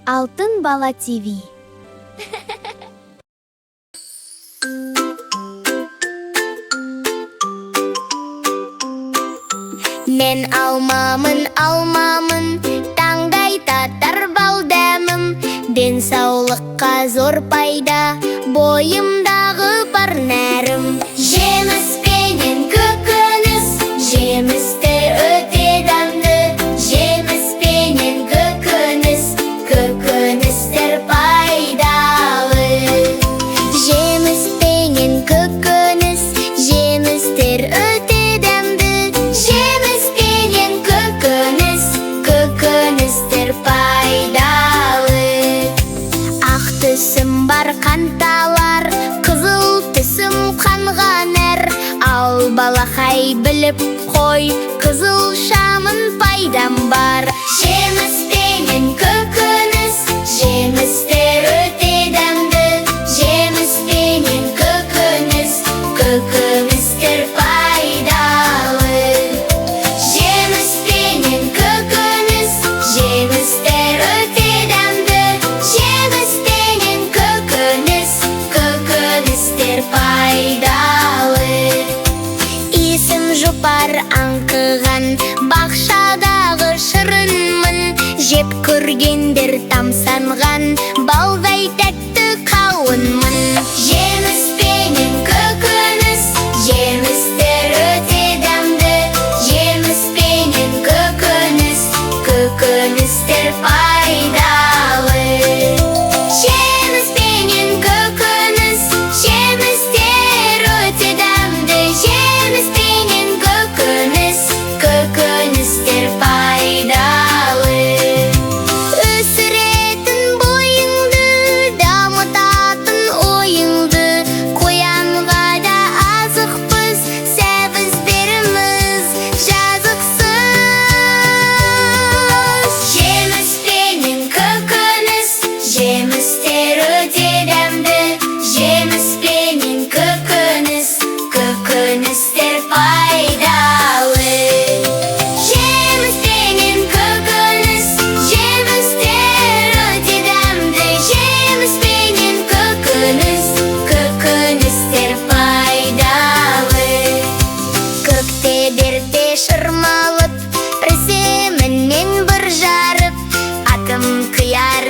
Алтын бала ТВ. Мен алмамын, таңдай татар балдамым. Денсаулыққа зор пайда, бойымдағы бар нәрім. Жеміс пенен көкөніс, жемістер өте дәмді. Жеміс пенен көкөніс, көкөністер пайдалы. Жеміс пенен көкөніс, жемістер өте дәмді. Жеміс пенен көкөніс, көкөністер пайдалы. Ақ түсім бар қанталар, қызыл түсім қанған әр. Ал балақай біліп қой, қызыл шамын пайдам бар. Жеміс пенен көкөніс, жемістер өте дәмді. Жеміс пенен көкөніс, көкөністер пайдалы. Жеміс пенен көкөніс, жемістер өте дәмді. Жеміс пенен көкөніс, көкөністер пайдалы. Исім жұпар аңқыған, бақшадағы шырынмын. Жеп көргендер тамсанған, балдай тәтті қауынмын. Жеміс пенен көкөніс, жемістер өте дәмді. Жеміс пенен көкөніс, көкөністер пайдалы. Жеміс пенен көкөніс, жемістер өте дәмді. Жеміс пенен көкөніс, көкөністер пайдалы. Өсіретін бойыңды, дамытатын ойыңды. Қоянға да азықпыз, сәбіздеріміз жазықсыз. Жеміс пенен көкөніс, жемістер өте дәмді. Жеміс пенен көкөніс, көкөністер пайдалы. Жеміс пенен көкөніс, жемістер өте дәмді. Жеміс пенен көкөніс, көкөністер пайдалы. Көктеберде шырмалып, пірсемінен бір жарып, атым қияр